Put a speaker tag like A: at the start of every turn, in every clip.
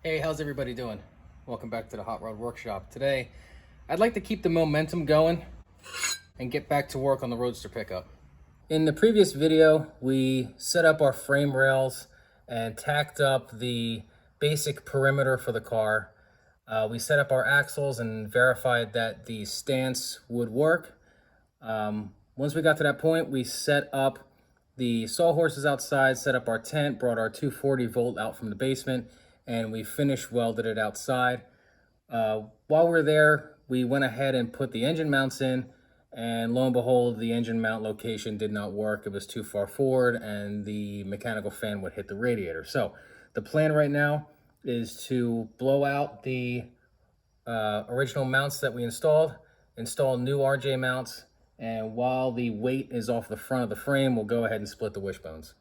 A: Hey, how's everybody doing? Welcome back to the Hot Rod Workshop. Today, I'd like to keep the momentum going and get back to work on the Roadster pickup. In the previous video, we set up our frame rails and tacked up the basic perimeter for the car. We set up our axles and verified that the stance would work. Once we got to that point, we set up the sawhorses outside, set up our tent, brought our 240 volt out from the basement, and we finish welded it outside. While we're there, we went ahead and put the engine mounts in, and lo and behold, the engine mount location did not work. It was too far forward and the mechanical fan would hit the radiator. So the plan right now is to blow out the original mounts that we install new RJ mounts, and while the weight is off the front of the frame, we'll go ahead and split the wishbones.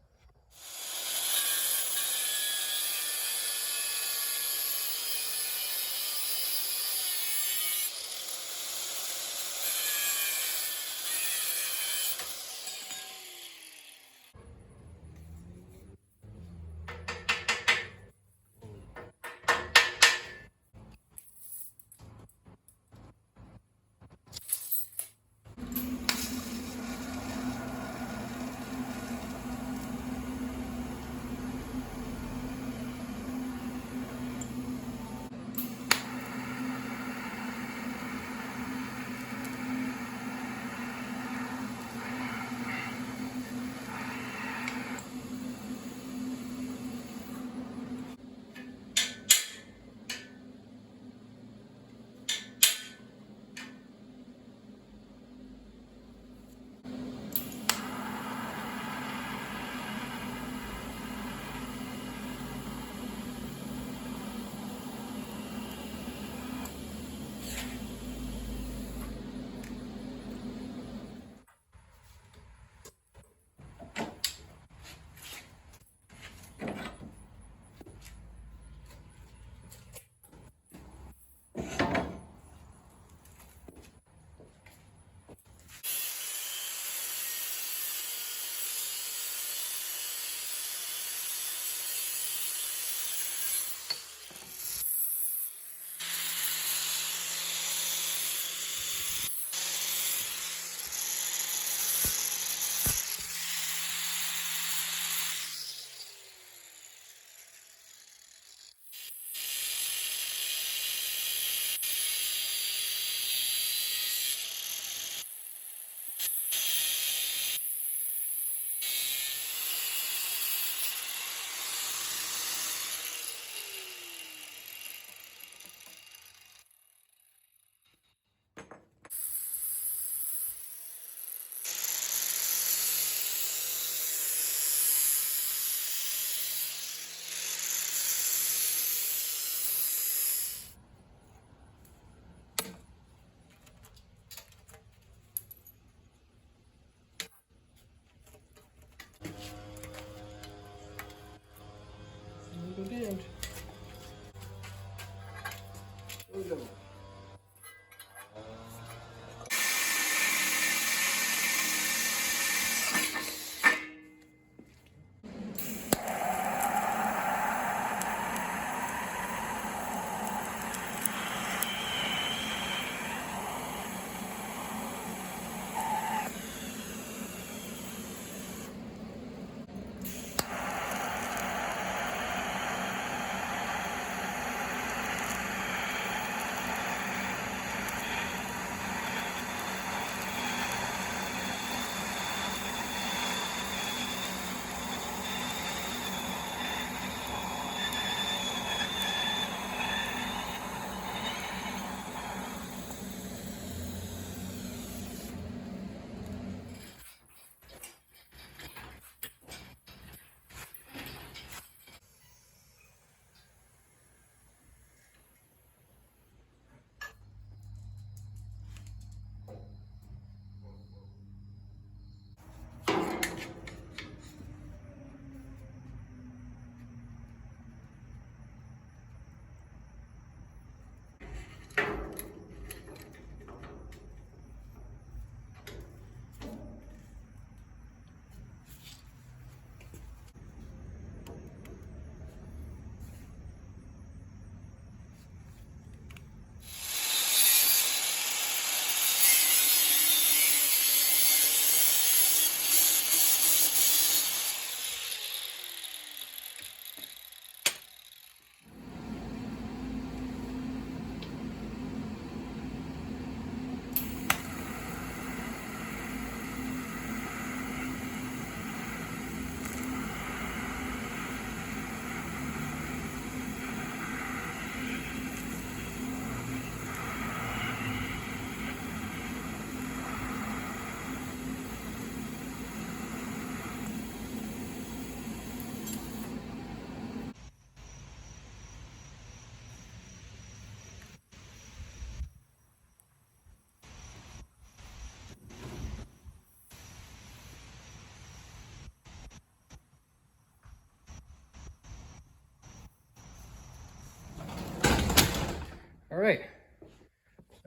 A: right,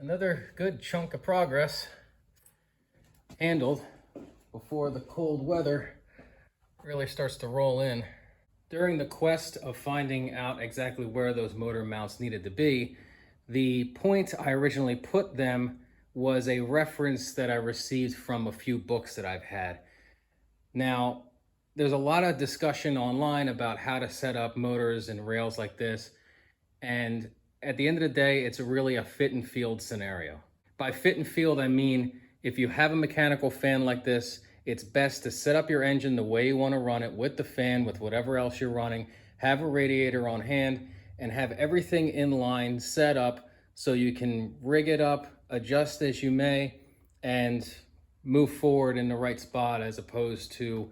A: another good chunk of progress handled before the cold weather really starts to roll in. During the quest of finding out exactly where those motor mounts needed to be, the point I originally put them was a reference that I received from a few books that I've had. Now, there's a lot of discussion online about how to set up motors and rails like this, and at the end of the day, it's really a fit and field scenario. By fit and field, I mean, if you have a mechanical fan like this, it's best to set up your engine the way you want to run it, with the fan, with whatever else you're running, have a radiator on hand, and have everything in line set up so you can rig it up, adjust as you may, and move forward in the right spot, as opposed to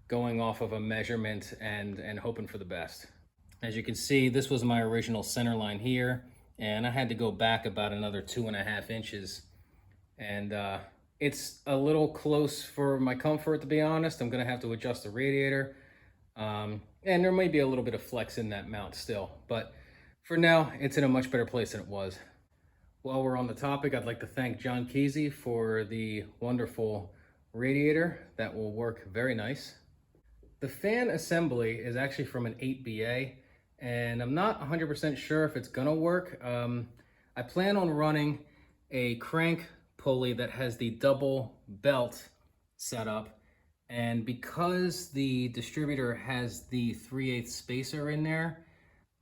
A: going off of a measurement and hoping for the best. As you can see, this was my original center line here, and I had to go back about another 2.5 inches. And it's a little close for my comfort, to be honest. I'm gonna have to adjust the radiator. And there may be a little bit of flex in that mount still, but for now, it's in a much better place than it was. While we're on the topic, I'd like to thank John Kesey for the wonderful radiator that will work very nice. The fan assembly is actually from an 8BA, and I'm not 100% sure if it's gonna work. I plan on running a crank pulley that has the double belt set up, and because the distributor has the 3/8 spacer in there,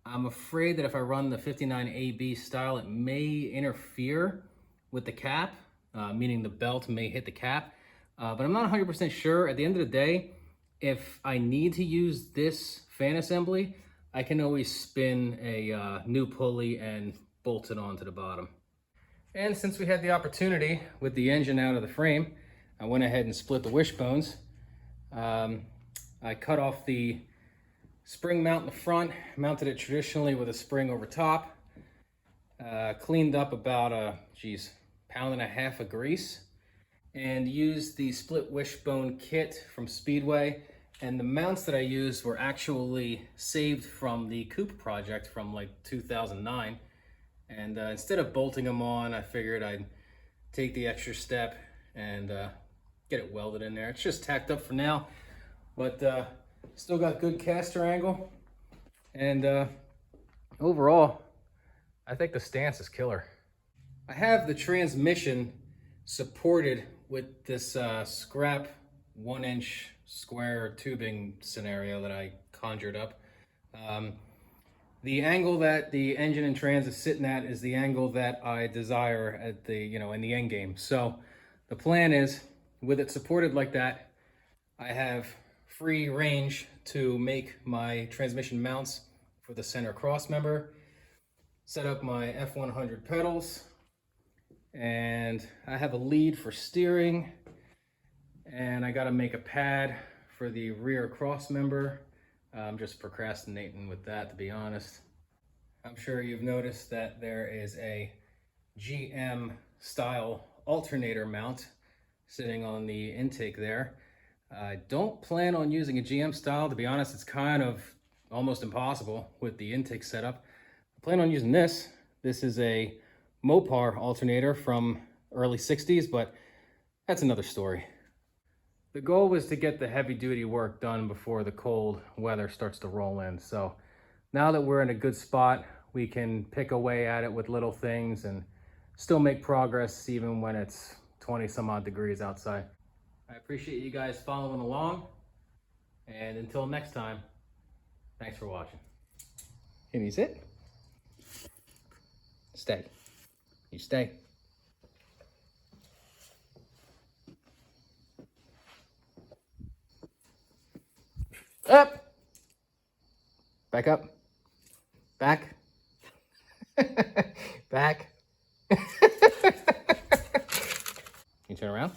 A: I'm afraid that if I run the 59AB style, it may interfere with the cap, meaning the belt may hit the cap, but I'm not 100% sure. At the end of the day, if I need to use this fan assembly, I can always spin a new pulley and bolt it onto the bottom. And since we had the opportunity with the engine out of the frame, I went ahead and split the wishbones. I cut off the spring mount in the front, mounted it traditionally with a spring over top, cleaned up about a, pound and a half of grease, and used the split wishbone kit from Speedway. And the mounts that I used were actually saved from the coupe project from like 2009. And instead of bolting them on, I figured I'd take the extra step and get it welded in there. It's just tacked up for now, but still got good caster angle. And overall, I think the stance is killer. I have the transmission supported with this scrap 1-inch square tubing scenario that I conjured up. The angle that the engine and trans is sitting at is the angle that I desire at the, in the end game. So the plan is, with it supported like that, I have free range to make my transmission mounts for the center cross member, set up my F100 pedals, and I have a lead for steering, and I gotta make a pad for the rear cross member. I'm just procrastinating with that, to be honest. I'm sure you've noticed that there is a GM style alternator mount sitting on the intake there. I don't plan on using a GM style. To be honest, it's kind of almost impossible with the intake setup. I plan on using this. This is a Mopar alternator from early 60s, but that's another story. The goal was to get the heavy duty work done before the cold weather starts to roll in. So now that we're in a good spot, we can pick away at it with little things and still make progress even when it's 20 some odd degrees outside. I appreciate you guys following along, and until next time, thanks for watching. Can you sit? Stay. You stay. Up. Back up. Back. Back. Can you turn around?